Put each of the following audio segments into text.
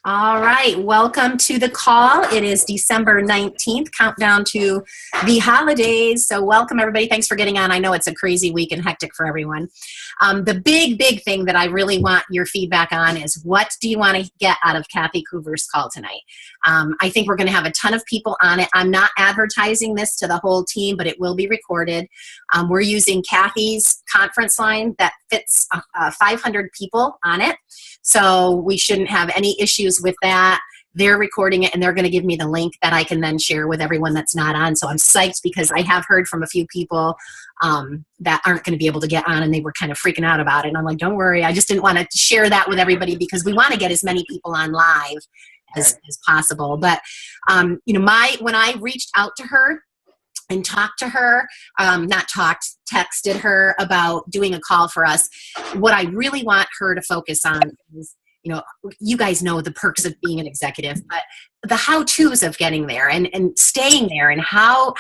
All right, welcome to the call. It is December 19th, countdown to the holidays. So welcome everybody. Thanks for getting on. I know it's a crazy week and hectic for everyone. The big thing that I really want your feedback on is, what do you want to get out of Kathy Coover's call tonight? I think we're going to have a ton of people on it. I'm not advertising this to the whole team, but it will be recorded. We're using Kathy's conference line that fits 500 people on it. So we shouldn't have any issues with that. They're recording it and they're going to give me the link that I can then share with everyone that's not on. So I'm psyched because I have heard from a few people that aren't going to be able to get on, and they were kind of freaking out about it. And I'm like, don't worry. I just didn't want to share that with everybody because we want to get as many people on live as possible. But, when I reached out to her and talked to her, texted her about doing a call for us, what I really want her to focus on is, you guys know the perks of being an executive, but the how-tos of getting there and staying there, and how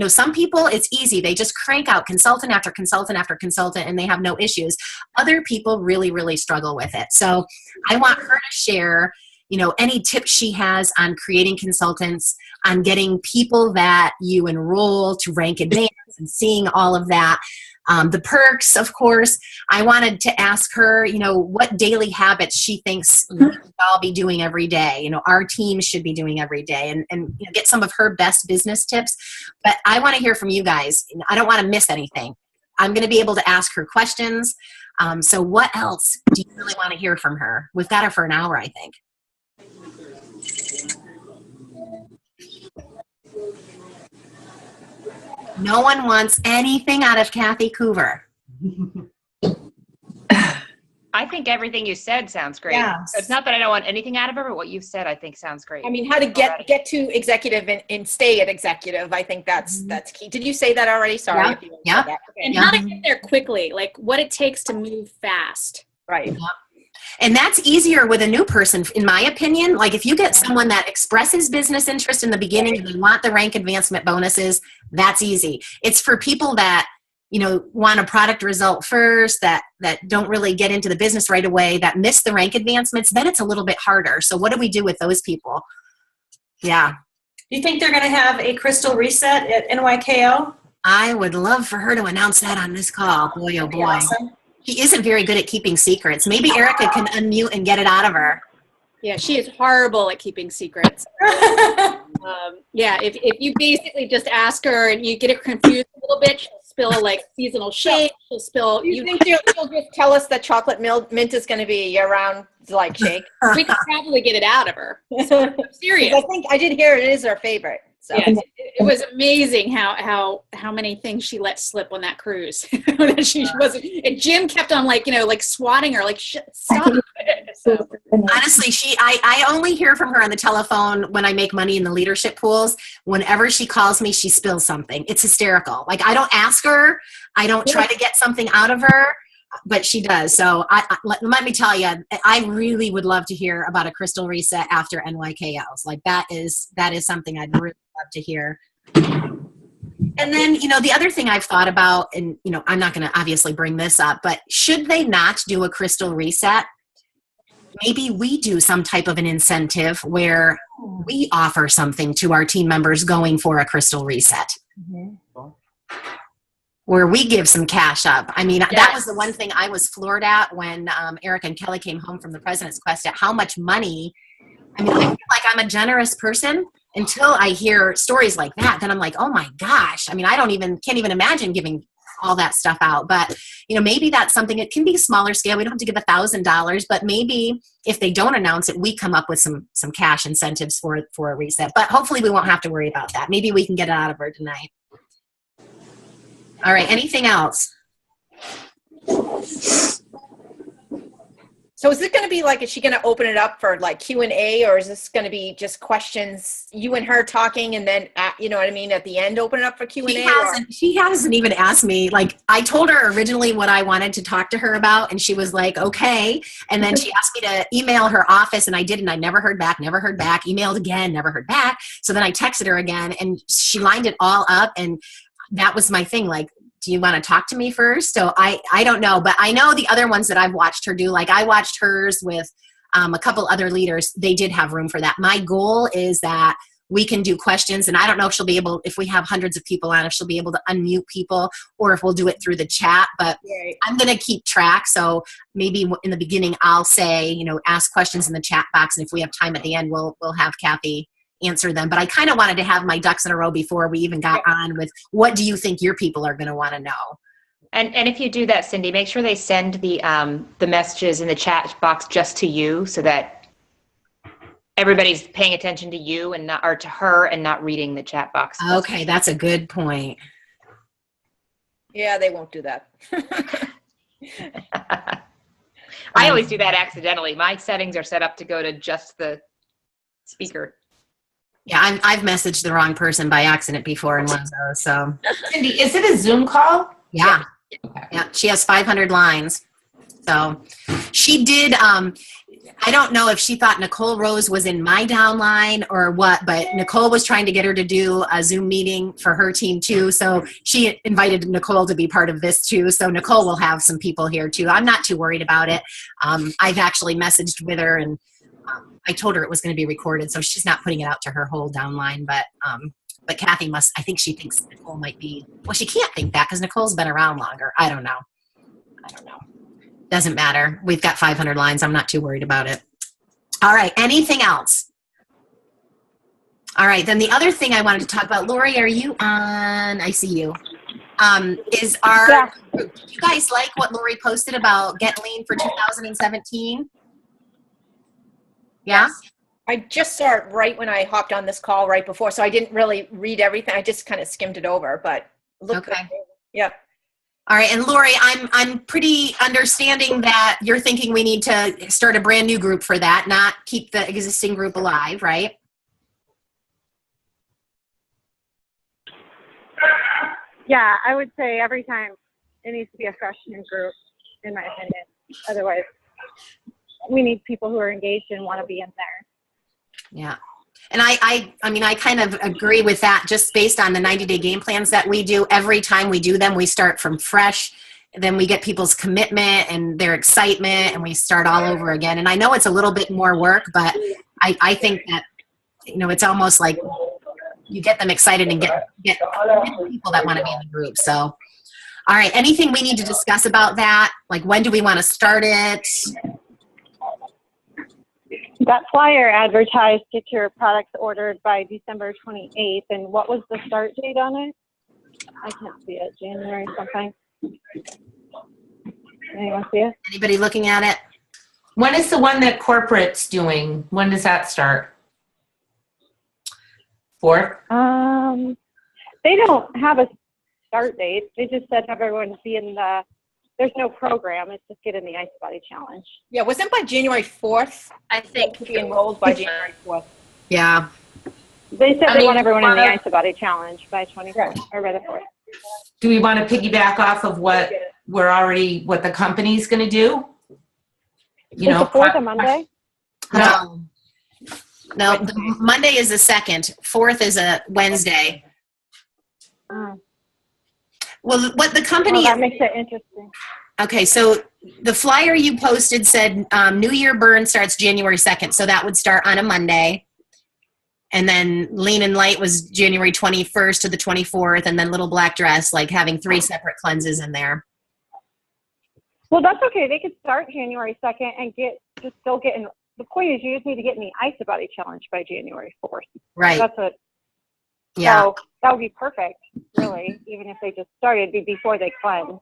some people, it's easy. They just crank out consultant after consultant after consultant and they have no issues. Other people really struggle with it. So I want her to share any tips she has on creating consultants, on getting people that you enroll to rank advance and seeing all of that. The perks, of course. I wanted to ask her, what daily habits she thinks we should all be doing every day, our team should be doing every day, and get some of her best business tips. But I want to hear from you guys. I don't want to miss anything. I'm going to be able to ask her questions. So what else do you really want to hear from her? We've got her for an hour, I think. No one wants anything out of Kathy Coover. I think everything you said sounds great. Yeah. It's not that I don't want anything out of her, but what you've said I think sounds great. I mean, how to get to executive and stay at executive. I think that's key. Did you say that already? Sorry. Yeah. If you Yeah. said that. Okay. And how to get there quickly, like what it takes to move fast. Right. And that's easier with a new person, in my opinion. Like if you get someone that expresses business interest in the beginning and they want the rank advancement bonuses, that's easy. It's for people that, want a product result first, that don't really get into the business right away, that miss the rank advancements, then it's a little bit harder. So what do we do with those people? Yeah. Do you think they're going to have a crystal reset at NYKO? I would love for her to announce that on this call. Boy, oh boy. Awesome. She isn't very good at keeping secrets. Maybe Erica can unmute and get it out of her. Yeah, she is horrible at keeping secrets. If you basically just ask her and you get her confused a little bit, she'll spill like seasonal shake. She'll spill. You think she'll just tell us that chocolate mint is going to be a year-round like shake? We could probably get it out of her. So, I'm serious. I think I did hear it is her favorite. So. Yeah, it was amazing how many things she let slip on that cruise. That she wasn't. And Jim kept on swatting her, stop. So. Honestly, I only hear from her on the telephone when I make money in the leadership pools. Whenever she calls me, she spills something. It's hysterical. Like I don't ask her, I don't try to get something out of her, but she does. So let me tell you, I really would love to hear about a crystal reset after NYKOs. Like that is something I'd really love to hear. And then, the other thing I've thought about, and, I'm not going to obviously bring this up, but should they not do a crystal reset? Maybe we do some type of an incentive where we offer something to our team members going for a crystal reset. Where we give some cash up. I mean, That was the one thing I was floored at when Eric and Kelly came home from the President's Quest, at how much money. I mean, I feel like I'm a generous person until I hear stories like that. Then I'm like, oh my gosh. I mean, can't even imagine giving all that stuff out. But, maybe that's something. It can be smaller scale. We don't have to give $1,000, but maybe if they don't announce it, we come up with some cash incentives for a reset. But hopefully we won't have to worry about that. Maybe we can get it out of her tonight. All right. Anything else? So is it going to be is she going to open it up for Q&A, or is this going to be just questions, you and her talking, and then, at the end, open it up for Q&A? She hasn't even asked me. I told her originally what I wanted to talk to her about, and she was like, okay. And then she asked me to email her office, and I did, and I never heard back, emailed again, never heard back. So then I texted her again, and she lined it all up, and that was my thing. Do you want to talk to me first? So I don't know, but I know the other ones that I've watched her do, I watched hers with a couple other leaders, they did have room for that. My goal is that we can do questions, and I don't know if she'll be able, if we have hundreds of people on, if she'll be able to unmute people or if we'll do it through the chat, but Right. I'm going to keep track. So maybe in the beginning, I'll say, ask questions in the chat box. And if we have time at the end, we'll have Kathy answer them. But I kind of wanted to have my ducks in a row before we even got on with what do you think your people are going to want to know? And if you do that, Cindy, make sure they send the messages in the chat box just to you so that everybody's paying attention to you and not, or to her and not reading the chat box. Okay, that's a good point. Yeah, they won't do that. I always do that accidentally. My settings are set up to go to just the speaker. Yeah, I've messaged the wrong person by accident before in one of those. So Cindy, is it a Zoom call? yeah, Okay. yeah, she has 500 lines. So she did. I don't know if she thought Nicole Rose was in my downline or what, but Nicole was trying to get her to do a Zoom meeting for her team too. So she invited Nicole to be part of this too. So Nicole will have some people here too. I'm not too worried about it. I've actually messaged with her and I told her it was going to be recorded. So she's not putting it out to her whole downline, but Kathy must, I think she thinks Nicole might be, well, she can't think that because Nicole's been around longer. I don't know. Doesn't matter. We've got 500 lines. I'm not too worried about it. All right. Anything else? All right. Then the other thing I wanted to talk about, Lori, are you on? I see you. Is our group. Did you guys like what Lori posted about Get Lean for 2017? Yeah? I just saw it right when I hopped on this call right before, so I didn't really read everything. I just kind of skimmed it over, but look. Okay. Yeah. All right, and Lori, I'm pretty understanding that you're thinking we need to start a brand new group for that, not keep the existing group alive, right? Yeah, I would say every time it needs to be a fresh new group, in my opinion. Otherwise, we need people who are engaged and want to be in there. Yeah. And I mean, I kind of agree with that just based on the 90-day game plans that we do. Every time we do them, we start from fresh. Then we get people's commitment and their excitement, and we start all over again. And I know it's a little bit more work, but I think that, it's almost like you get them excited and get people that want to be in the group. So, all right, anything we need to discuss about that? Like, when do we want to start it? That flyer advertised get your products ordered by December 28th. And what was the start date on it? I can't see it. January something. Anyone see it? Anybody looking at it? When is the one that corporate's doing? When does that start? 4th? They don't have a start date. They just said have everyone be in the, there's no program. It's just get in the Ice Body Challenge. Yeah, wasn't by January 4th? I think To be enrolled by January 4th. Yeah. They said they mean, want everyone in the wanna- Ice Body Challenge by 24th or by the 4th. Do we want to piggyback off of what what the company's going to do? Is the 4th a Monday? No. No, the Monday is the 2nd. 4th is a Wednesday. Oh. Well, what the company... Well, that makes it interesting. Okay, so the flyer you posted said New Year Burn starts January 2nd, so that would start on a Monday. And then Lean and Light was January 21st to the 24th, and then Little Black Dress, like having 3 separate cleanses in there. Well, that's okay. They could start January 2nd and still get in. The point is you just need to get in the Ice Body Challenge by January 4th. Right. That's what. Yeah. So that would be perfect, really, even if they just started before they cleanse.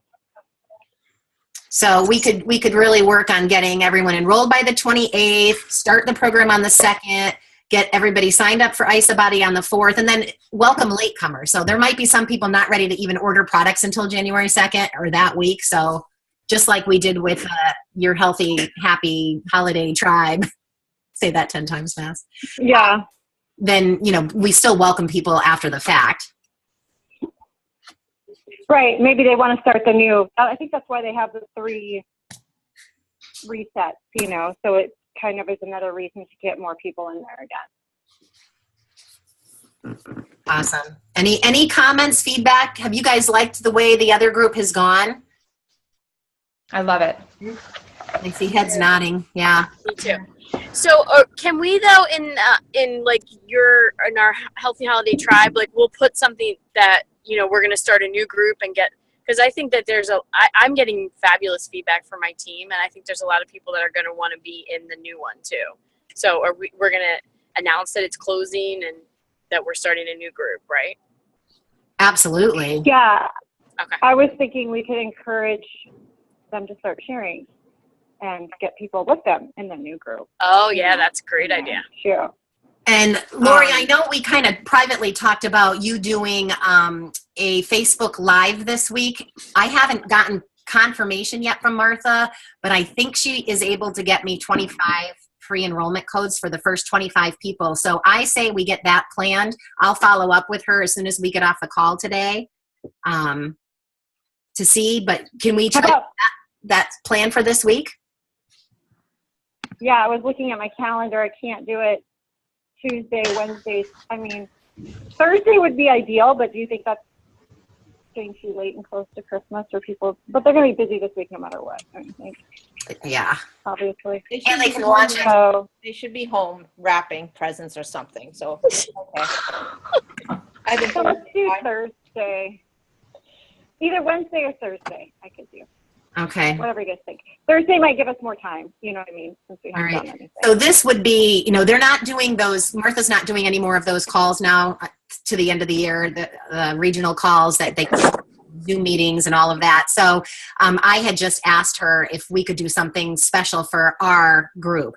So we could really work on getting everyone enrolled by the 28th, start the program on the 2nd, get everybody signed up for Ice Body on the 4th, and then welcome latecomers. So there might be some people not ready to even order products until January 2nd or that week. So just like we did with your Healthy, Happy Holiday Tribe, say that 10 times fast. Yeah. Then, we still welcome people after the fact. Right. Maybe they want to start the new. I think that's why they have the 3 resets, so it kind of is another reason to get more people in there again. Awesome. Any comments, feedback? Have you guys liked the way the other group has gone? I love it. I see heads nodding. Yeah. Me too. So can we though in like in our Healthy Holiday Tribe, like we'll put something that, you know, we're going to start a new group and get, because I think that I'm getting fabulous feedback from my team, and I think there's a lot of people that are going to want to be in the new one too. So we're going to announce that it's closing and that we're starting a new group, right? Absolutely. Yeah. Okay. I was thinking we could encourage them to start sharing and get people with them in the new group. Oh yeah, that's a great idea. Sure. And Lori, I know we kind of privately talked about you doing a Facebook Live this week. I haven't gotten confirmation yet from Martha, but I think she is able to get me 25 free enrollment codes for the first 25 people. So I say we get that planned. I'll follow up with her as soon as we get off the call today to see, but can we try that plan for this week? Yeah, I was looking at my calendar. I can't do it Tuesday, Wednesday. I mean, Thursday would be ideal, but do you think that's getting too late and close to Christmas for people? But they're going to be busy this week no matter what, I think. Yeah. Obviously. And they can watch it. So, They should be home wrapping presents or something. So, okay. I think so let's do Thursday. Either Wednesday or Thursday, I could do. Okay. Whatever you guys think. Thursday might give us more time, you know what I mean, since we haven't done anything. So this would be, you know, they're not doing those, Martha's not doing any more of those calls now to the end of the year, the regional calls that they Zoom meetings and all of that. So I had just asked her if we could do something special for our group.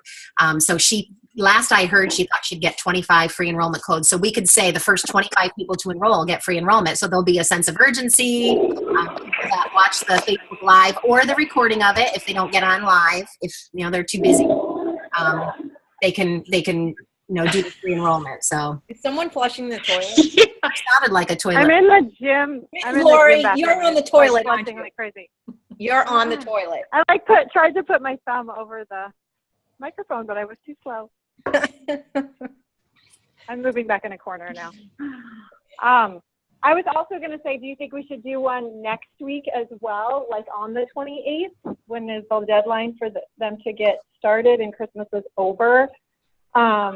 So last I heard, she thought she'd get 25 free enrollment codes. So we could say the first 25 people to enroll get free enrollment. So there'll be a sense of urgency. People that watch the Facebook Live or the recording of it, if they don't get on live, if you know they're too busy, they can you know do the free enrollment. So Is someone flushing the toilet? it sounded like a toilet. I'm in the gym. Lori, you're on the toilet, aren't flushing you? like crazy. You're on the toilet. I tried to put my thumb over the microphone, but I was too slow. I'm moving back in a corner now. I was also going to say, do you think we should do one next week as well, like on the 28th, when is the deadline for them to get started and Christmas is over? I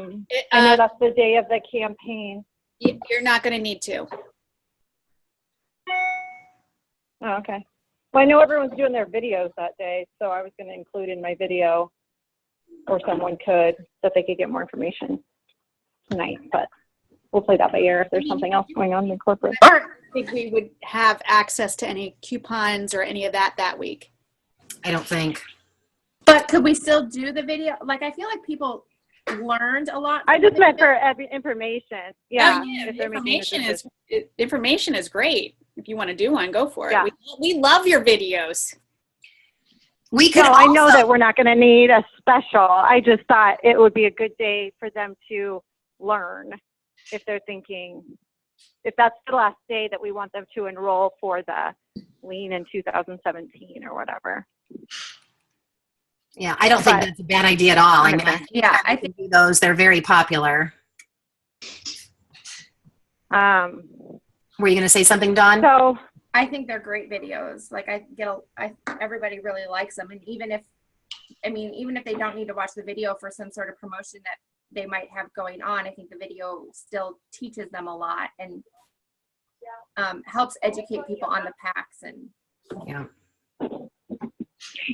know that's the day of the campaign. You're not going to need to. Oh, okay. Well, I know everyone's doing their videos that day, so I was going to include in my video, or someone could, that they could get more information tonight, but we'll play that by ear if there's something else going on in corporate. I think we would have access to any coupons or any of that week. I don't think. But could we still do the video? Like, I feel like people learned a lot. I just meant for information. Yeah. Oh, yeah. If they're making Information is great. If you want to do one, go for it. Yeah. We love your videos. We could No, also, I know that we're not going to need a special. I just thought it would be a good day for them to learn if they're thinking, if that's the last day that we want them to enroll for the lean in 2017 or whatever. Yeah, I don't think that's a bad idea at all. I mean, I think do those. They're very popular. Were you going to say something, Dawn? So I think they're great videos. Like everybody really likes them. And even if they don't need to watch the video for some sort of promotion that they might have going on, I think the video still teaches them a lot and helps educate people on the packs. And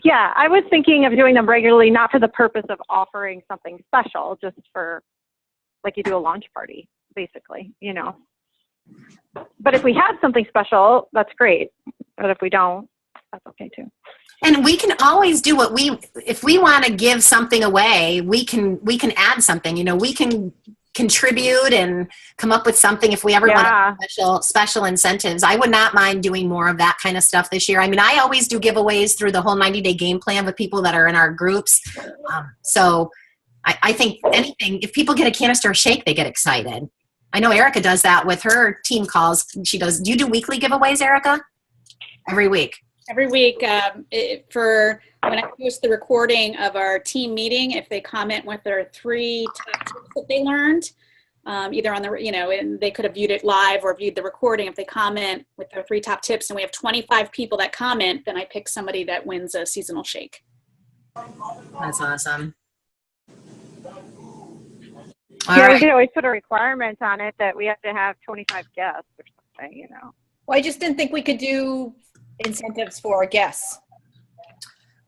yeah, I was thinking of doing them regularly, not for the purpose of offering something special, just for like you do a launch party, basically, you know. But if we have something special, that's great. But if we don't, that's okay too. And we can always do if we want to give something away, we can add something, you know, we can contribute and come up with something if we ever want special incentives. I would not mind doing more of that kind of stuff this year. I mean, I always do giveaways through the whole 90-day game plan with people that are in our groups. So I think anything, if people get a canister of shake, they get excited. I know Erica does that with her team calls. She does. Do you do weekly giveaways, Erica? Every week. Every week for when I post the recording of our team meeting, if they comment with their 3 top tips that they learned, either on the, and they could have viewed it live or viewed the recording. If they comment with their 3 top tips and we have 25 people that comment, then I pick somebody that wins a seasonal shake. That's awesome. All Yeah, we right. could always put a requirement on it that we have to have 25 guests or something, you know. Well, I just didn't think we could do incentives for guests.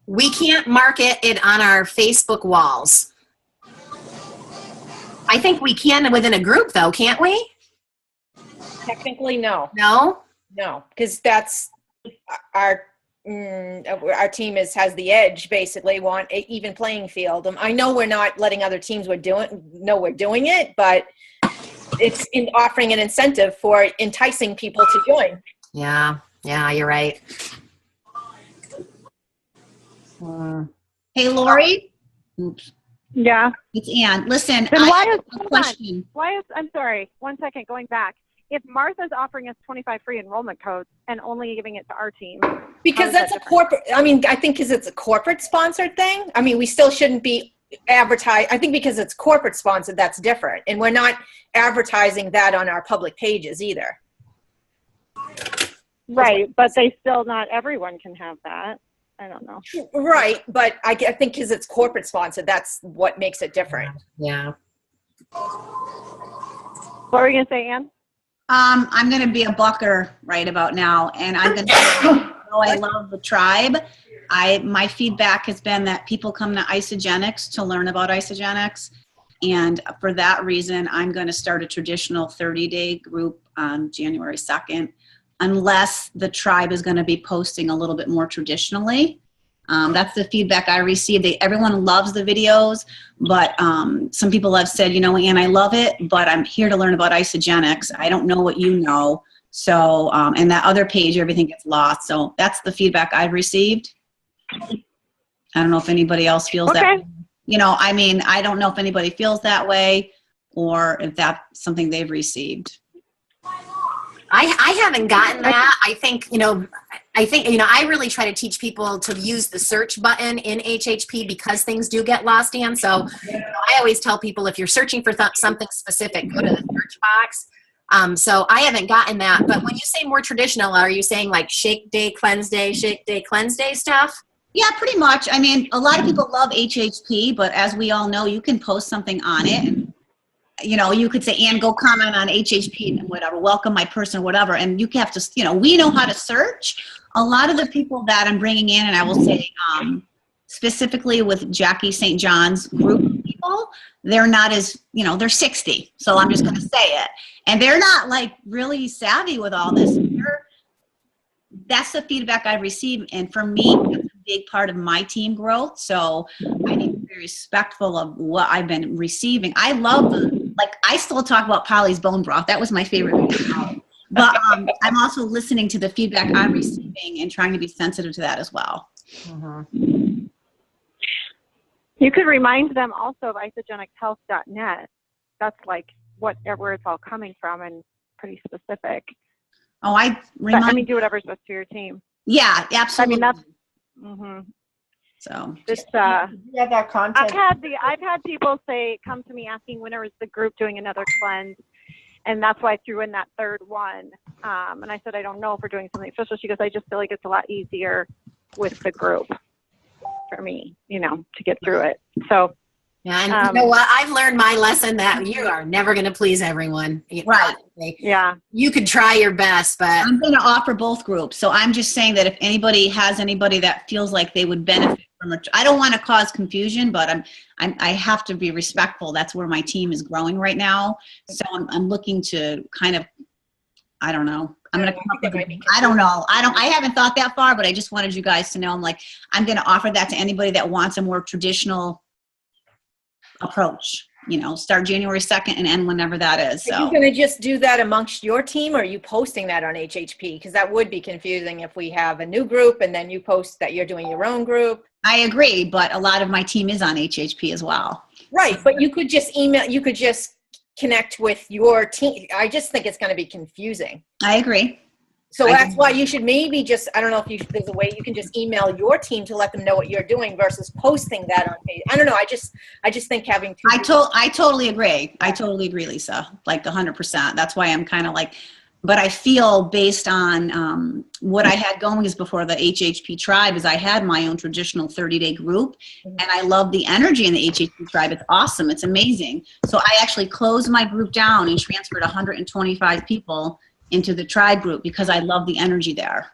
We can't market it on our Facebook walls. I think we can within a group though, can't we? Technically, no. No? No, because that's our team has the edge, basically, want an even playing field. I know we're not letting other teams we're doing it, but it's in offering an incentive for enticing people to join. Yeah, you're right. Hey, Lori. Oops. Yeah. It's Ann. Listen, Then I have a hold question. on. I'm sorry, 1 second, going back. If Martha's offering us 25 free enrollment codes and only giving it to our team. Because that's a corporate, I think because it's a corporate sponsored thing. I mean, we still shouldn't be advertised. I think because it's corporate sponsored, that's different. And we're not advertising that on our public pages either. Right, but not everyone can have that. I don't know. Right, but I think because it's corporate sponsored, that's what makes it different. Yeah. What were you going to say, Ann? I'm going to be a bucker right about now, and I'm going to say, I love the tribe. My feedback has been that people come to Isogenics to learn about Isogenics, and for that reason, I'm going to start a traditional 30-day group on January 2nd, unless the tribe is going to be posting a little bit more traditionally. That's the feedback I received. Everyone loves the videos, but some people have said, Ann, I love it, but I'm here to learn about Isogenics. I don't know what you know. So, and that other page, everything gets lost. So that's the feedback I've received. I don't know if anybody else feels that way. I don't know if anybody feels that way or if that's something they've received. I haven't gotten that. I think, I really try to teach people to use the search button in HHP because things do get lost, Ann. So I always tell people if you're searching for something specific, go to the search box. So I haven't gotten that. But when you say more traditional, are you saying like shake day, cleanse day stuff? Yeah, pretty much. I mean, a lot of people love HHP, but as we all know, you can post something on it. And, you could say, Ann, go comment on HHP and whatever, welcome my person, whatever. And you have to, we know how to search. A lot of the people that I'm bringing in, and I will say specifically with Jackie St. John's group of people, they're not as, they're 60. So I'm just going to say it. And they're not like really savvy with all this. That's the feedback I've received. And for me, that's a big part of my team growth. So I need to be respectful of what I've been receiving. I love I still talk about Polly's bone broth. That was my favorite video. But I'm also listening to the feedback I'm receiving and trying to be sensitive to that as well. You could remind them also of isogenicshealth.net. That's like where it's all coming from and pretty specific. Oh, do whatever's best for your team. Yeah, absolutely. That's. So just that content. I've had people say, come to me asking when is the group doing another cleanse, and that's why I threw in that third one. And I said, I don't know if we're doing something special. She goes, I just feel like it's a lot easier with the group for me, to get through it. So. Yeah, and you know what? I've learned my lesson that you are never going to please everyone. Right. Yeah. You could try your best, but I'm going to offer both groups. So I'm just saying that if anybody has anybody that feels like they would benefit from it, I don't want to cause confusion, but I have to be respectful. That's where my team is growing right now. So I'm looking to kind of, I don't know. I'm going to come up with, I don't know. I haven't thought that far, but I just wanted you guys to know, I'm going to offer that to anybody that wants a more traditional approach, start January 2nd and end whenever that is. So are you going to just do that amongst your team, or are you posting that on HHP? Because that would be confusing if we have a new group and then you post that you're doing your own group. I agree, but a lot of my team is on HHP as well. Right, but you could just connect with your team. I just think it's going to be confusing. I agree. So that's why you should maybe just, I don't know if there's a way you can just email your team to let them know what you're doing versus posting that on page. I don't know. I just think having two. I totally agree. I totally agree, Lisa. Like 100%. That's why I'm kind of like, But I feel based on what I had going is before the HHP tribe is I had my own traditional 30-day group, and I love the energy in the HHP tribe. It's awesome. It's amazing. So I actually closed my group down and transferred 125 people into the tribe group because I love the energy there.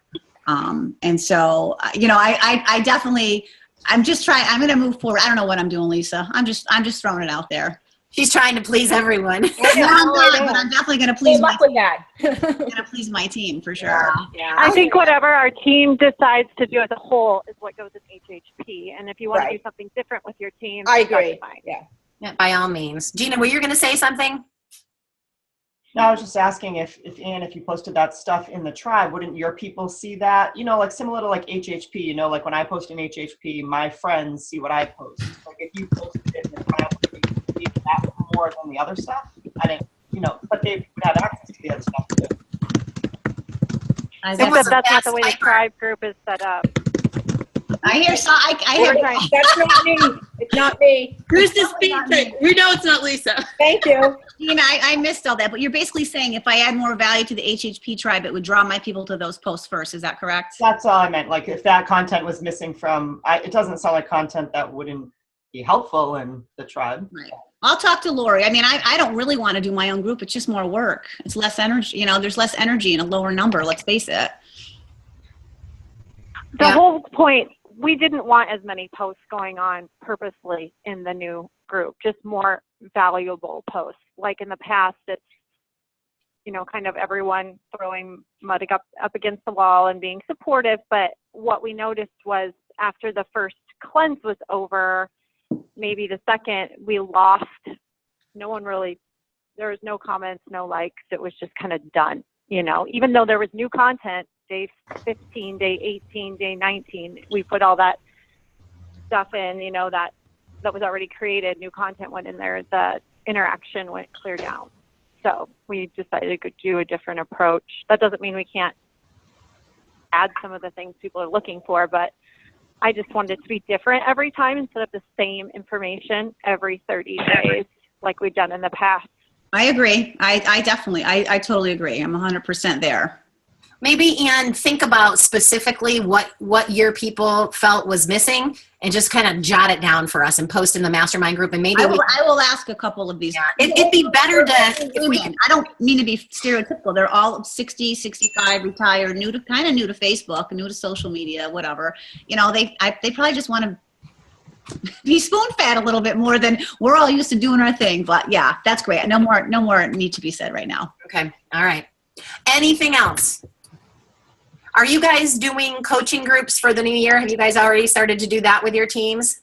And so, I definitely, I'm going to move forward. I don't know what I'm doing, Lisa. I'm just throwing it out there. She's trying to please everyone. No, I'm not, but I'm definitely going to please my team. that. I'm going to please my team for sure. Yeah. I think whatever our team decides to do as a whole is what goes in HHP. And if you want to do something different with your team, I agree. that's fine. Yeah. By all means. Gina, were you going to say something? No, I was just asking if Ann, if you posted that stuff in the tribe, wouldn't your people see that? Like similar to like HHP, like when I post in HHP, my friends see what I post. Like if you posted it in the tribe, would you see that more than the other stuff? I think, but they would have access to the other stuff too. Except that's not the way the tribe group is set up. I hear That's not me. It's not me. Who's the speaker? We know it's not Lisa. Thank you. Gina, I missed all that, but you're basically saying if I add more value to the HHP tribe, it would draw my people to those posts first. Is that correct? That's all I meant. Like if that content was missing from, it doesn't sound like content that wouldn't be helpful in the tribe. Right. I'll talk to Lori. I mean, I don't really want to do my own group. It's just more work. It's less energy. There's less energy in a lower number. Let's face it. The whole point, we didn't want as many posts going on purposely in the new group, just more valuable posts. Like in the past, it's, kind of everyone throwing mud up against the wall and being supportive. But what we noticed was after the first cleanse was over, maybe the second, we lost, there was no comments, no likes. It was just kind of done, even though there was new content, day 15, day 18, day 19, we put all that stuff in, that was already created, new content went in there, the interaction went clear down. So we decided to do a different approach. That doesn't mean we can't add some of the things people are looking for, but I just wanted it to be different every time instead of the same information every 30 days like we've done in the past. I agree. I totally agree. I'm 100% there. Maybe, Ann, think about specifically what your people felt was missing and just kind of jot it down for us and post in the mastermind group. And maybe I will ask a couple of these. Yeah, it'd be better to, I don't mean to be stereotypical. They're all 60, 65, retired, new to Facebook, new to social media, whatever. They probably just want to be spoon-fed a little bit more than we're all used to doing our thing. But yeah, that's great. No more need to be said right now. Okay. All right. Anything else? Are you guys doing coaching groups for the new year? Have you guys already started to do that with your teams?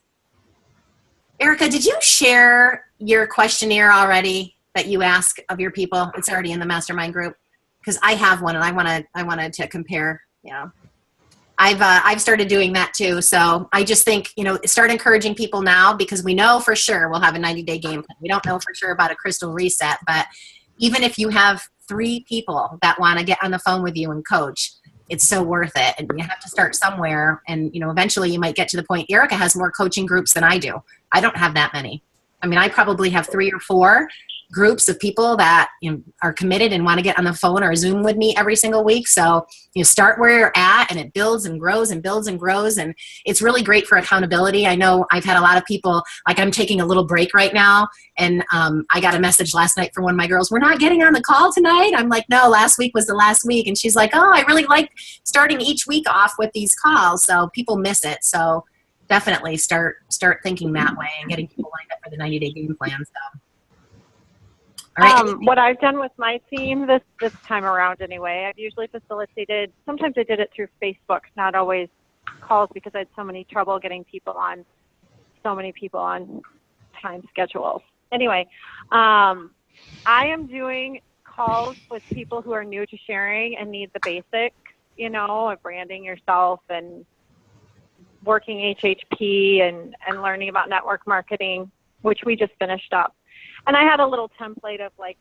Erica, did you share your questionnaire already that you ask of your people? It's already in the mastermind group because I have one and I wanted to compare. I've started doing that too. So I just think, start encouraging people now because we know for sure we'll have a 90-day game plan. We don't know for sure about a crystal reset, but even if you have 3 people that want to get on the phone with you and coach, it's so worth it. And you have to start somewhere. And, eventually you might get to the point. Erica has more coaching groups than I do. I don't have that many. I mean, I probably have 3 or 4 groups of people that are committed and want to get on the phone or Zoom with me every single week. So start where you're at and it builds and grows and builds and grows. And it's really great for accountability. I know I've had a lot of people, like I'm taking a little break right now. And I got a message last night from one of my girls, we're not getting on the call tonight. I'm like, no, last week was the last week. And she's like, oh, I really like starting each week off with these calls. So people miss it. So definitely start thinking that way and getting people lined up for the 90-day game plan. So. What I've done with my team this time around anyway, I've usually facilitated, sometimes I did it through Facebook, not always calls because I had so many trouble getting so many people on time schedules. Anyway, I am doing calls with people who are new to sharing and need the basics, of branding yourself and working HHP and learning about network marketing, which we just finished up. And I had a little template of like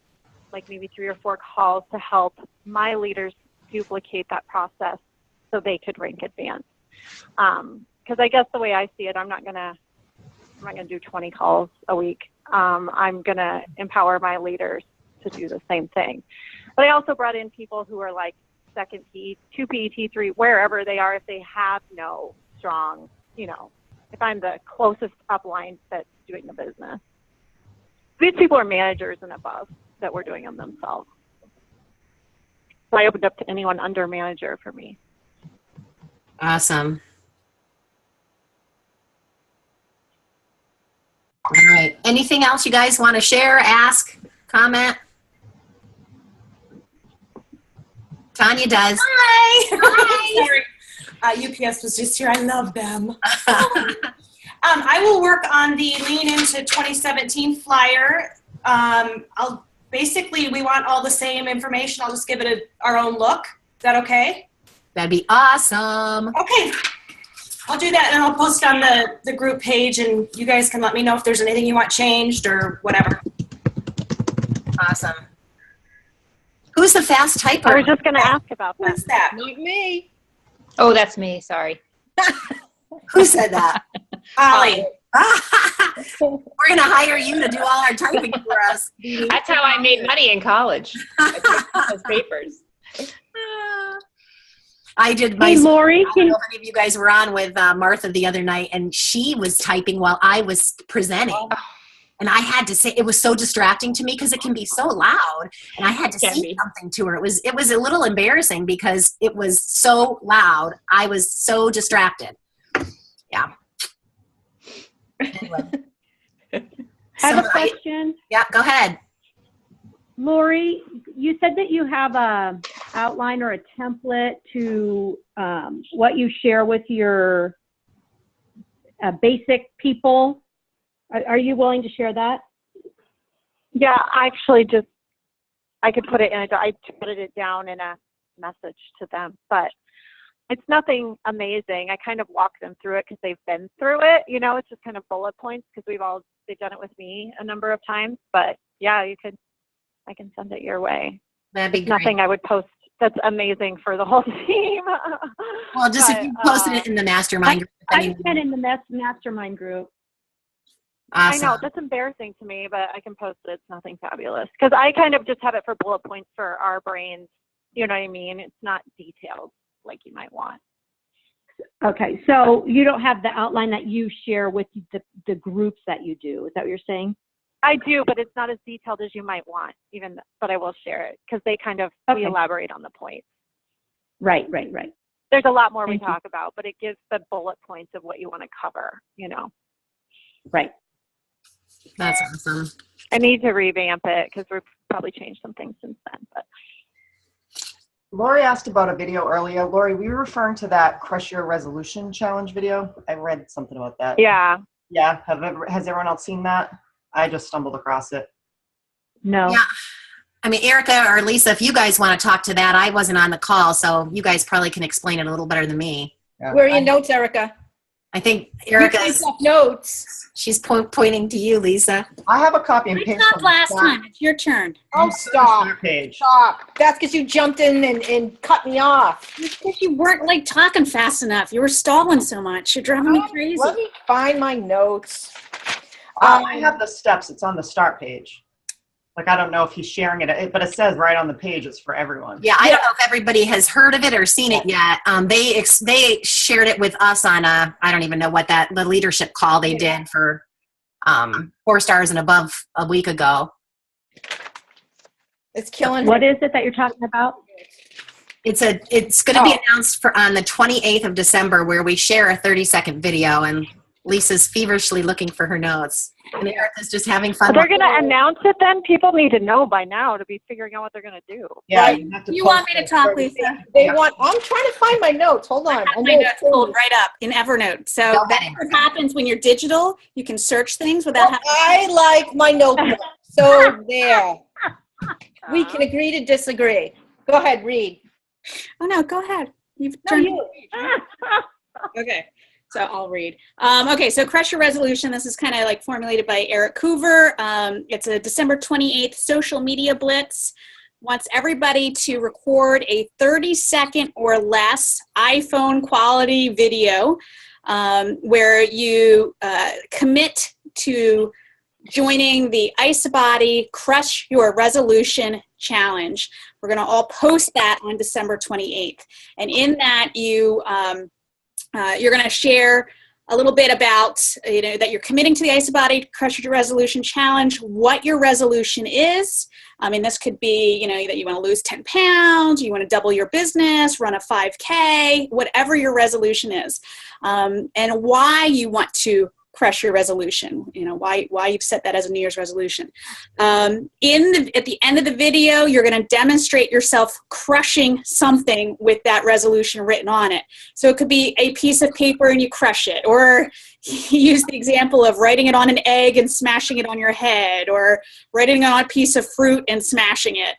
maybe 3 or 4 calls to help my leaders duplicate that process so they could rank advanced. Because I guess the way I see it, I'm not gonna do 20 calls a week. I'm gonna empower my leaders to do the same thing. But I also brought in people who are like second P, 2P, T3, wherever they are, if they have no strong, if I'm the closest upline that's doing the business. These people are managers and above that were doing them themselves. So I opened up to anyone under manager for me. Awesome. All right. Anything else you guys want to share, ask, comment? Tanya does. Hi. Sorry. UPS was just here. I love them. I will work on the Lean Into 2017 flyer. We want all the same information. I'll just give it our own look. Is that okay? That'd be awesome. Okay. I'll do that, and I'll post on the group page, and you guys can let me know if there's anything you want changed or whatever. Awesome. Who's the fast typer? I was just going to ask about that. What's that? Not me. Oh, that's me. Sorry. Who said that? Holly. We're going to hire you to do all our typing for us. That's how I made money in college. I took those papers. I did my. Hey, Lori. I don't know if any of you guys were on with Martha the other night, and she was typing while I was presenting. And I had to say, it was so distracting to me because it can be so loud, and I had to say something to her. It was a little embarrassing because it was so loud. I was so distracted. Yeah. Anyway. I have a question. Yeah, go ahead. Lori, you said that you have a outline or a template to what you share with your basic people. Are you willing to share that? Yeah, actually, I could put it in I put it down in a message to them, but it's nothing amazing. I kind of walk them through it because they've been through it. It's just kind of bullet points because they've done it with me a number of times. But yeah, I can send it your way. That'd be great. Nothing I would post that's amazing for the whole team. Well, just if you posted it in the mastermind group. I've been in the mastermind group. Awesome. I know, that's embarrassing to me, but I can post it. It's nothing fabulous. Because I kind of just have it for bullet points for our brains. You know what I mean? It's not detailed like you might want. Okay, so you don't have the outline that you share with the groups that you do. Is that what you're saying? I do, but it's not as detailed as you might want, but I will share it because they kind of we elaborate on the points. Right. There's a lot more we talk about, but it gives the bullet points of what you want to cover, Right. That's awesome. I need to revamp it because we've probably changed some things since then. But Lori asked about a video earlier. Lori, were you referring to that Crush Your Resolution Challenge video? I read something about that. Yeah. Yeah. Has everyone else seen that? I just stumbled across it. No. Yeah. I mean, Erica or Lisa, if you guys want to talk to that, I wasn't on the call, so you guys probably can explain it a little better than me. Yeah. Where are your notes, Erica? I think Erica's notes. She's pointing to you, Lisa. I have a copy and I paste. talked last time. It's your turn. Oh, stop. Page. Stop. That's because you jumped in and cut me off. It's because you weren't talking fast enough. You were stalling so much. You're driving me crazy. Let me find my notes. I have the steps. It's on the start page. I don't know if he's sharing it, but it says right on the page it's for everyone. Yeah, I don't know if everybody has heard of it or seen it yet. They shared it with us on I don't even know what the leadership call they did for 4 stars and above a week ago. It's killing. What is it that you're talking about? It's going to be announced on the 28th of December, where we share a 30-second video, and Lisa's feverishly looking for her notes. And Erica's just having fun. They're going to announce it then? People need to know by now to be figuring out what they're going to do. Yeah, Right. You want me to talk, Lisa? I'm trying to find my notes. Hold on. I have my notes pulled right up in Evernote. So that's what happens when you're digital. You can search things without having. I like my notebook. So there. We can agree to disagree. Go ahead, read. Oh no, go ahead. You've No, turned. you. Okay. So I'll read. Okay, so Crush Your Resolution. This is kind of formulated by Eric Hoover. It's a December 28th social media blitz. Wants everybody to record a 30-second or less iPhone quality video where you commit to joining the IsaBody Crush Your Resolution Challenge. We're going to all post that on December 28th. And in that, you're going to share a little bit about, that you're committing to the IsaBody Crush Your Resolution Challenge, what your resolution is. I mean, this could be, that you want to lose 10 pounds, you want to double your business, run a 5K, whatever your resolution is, and why you want to crush your resolution, why you've set that as a New Year's resolution. At the end of the video, you're going to demonstrate yourself crushing something with that resolution written on it. So it could be a piece of paper and you crush it, or use the example of writing it on an egg and smashing it on your head, or writing it on a piece of fruit and smashing it.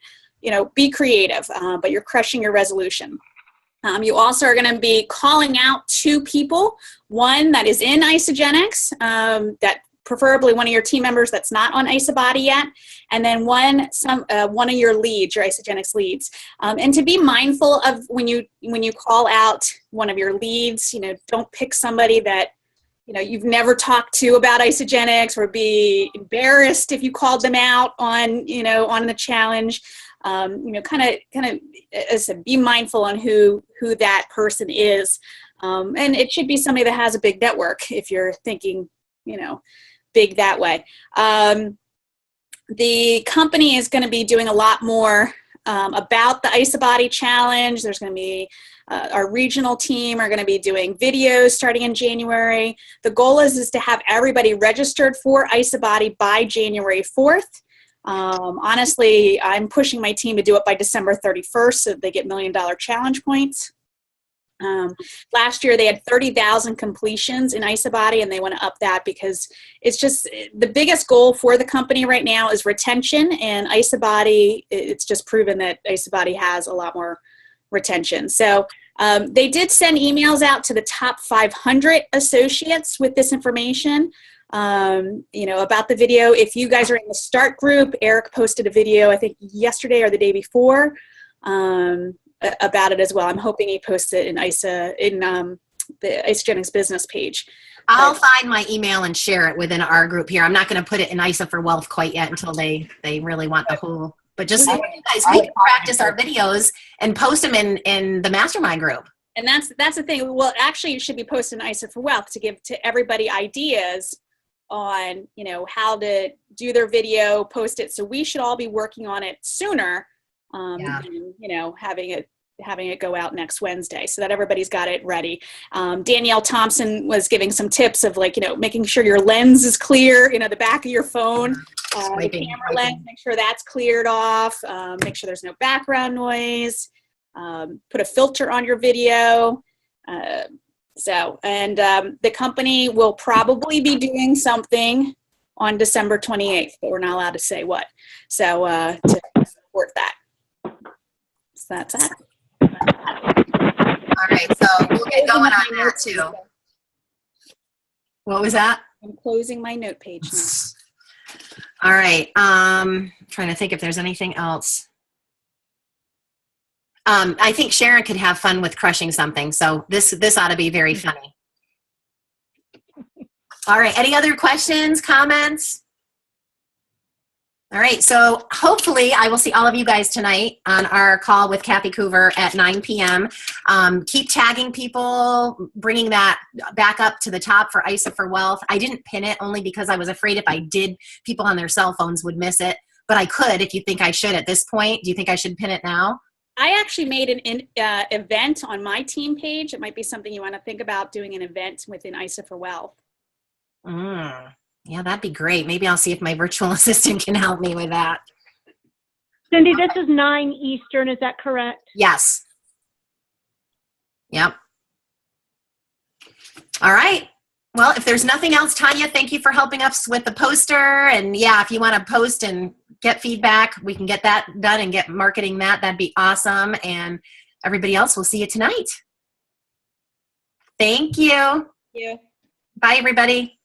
Be creative, but you're crushing your resolution. You also are going to be calling out 2 people, one that is in Isagenix, that preferably one of your team members that's not on IsaBody yet, and then one of your leads, your Isagenix leads. And to be mindful of when you call out one of your leads, don't pick somebody that you've never talked to about Isagenix, or be embarrassed if you called them out on the challenge. Kind of, as I said, be mindful on who that person is. And it should be somebody that has a big network if you're thinking, big that way. The company is going to be doing a lot more about the IsaBody challenge. There's going to be our regional team are going to be doing videos starting in January. The goal is to have everybody registered for IsaBody by January 4th. Honestly, I'm pushing my team to do it by December 31st so that they get $1 million challenge points. Last year they had 30,000 completions in IsaBody, and they want to up that because it's just the biggest goal for the company right now is retention, and IsaBody, it's just proven that IsaBody has a lot more retention. So they did send emails out to the top 500 associates with this information. About the video. If you guys are in the start group, Eric posted a video, I think yesterday or the day before, about it as well. I'm hoping he posts it in the Isagenix business page. I'll find my email and share it within our group here. I'm not going to put it in Isa for Wealth quite yet until they really want the whole. But just so you guys, we can practice our videos and post them in the Mastermind group. And that's the thing. Well, actually, you should be posting Isa for Wealth to give to everybody ideas on how to do their video, post it. So we should all be working on it sooner, and having it go out next Wednesday so that everybody's got it ready. Danielle Thompson was giving some tips of making sure your lens is clear, the back of your phone, the camera lens, make sure that's cleared off, make sure there's no background noise, put a filter on your video. The company will probably be doing something on December 28th, but we're not allowed to say what. So to support that. So that's that. All right, so we'll get going on that too. What was that? I'm closing my note page now. All right, trying to think if there's anything else. I think Sharon could have fun with crushing something, so this ought to be very funny. All right, any other questions, comments? All right, so hopefully I will see all of you guys tonight on our call with Kathy Coover at 9 p.m. Keep tagging people, bringing that back up to the top for ISA for Wealth. I didn't pin it only because I was afraid if I did, people on their cell phones would miss it, but I could if you think I should at this point. Do you think I should pin it now? I actually made an event on my team page. It might be something you want to think about, doing an event within ISA for Wealth. Yeah, that'd be great. Maybe I'll see if my virtual assistant can help me with that. Cindy, this is 9 Eastern, is that correct? Yes. Yep. All right. Well, if there's nothing else, Tanya, thank you for helping us with the poster. And yeah, if you want to post and get feedback, we can get that done and get marketing that. That'd be awesome. And everybody else, we'll see you tonight. Thank you. Yeah. Bye, everybody.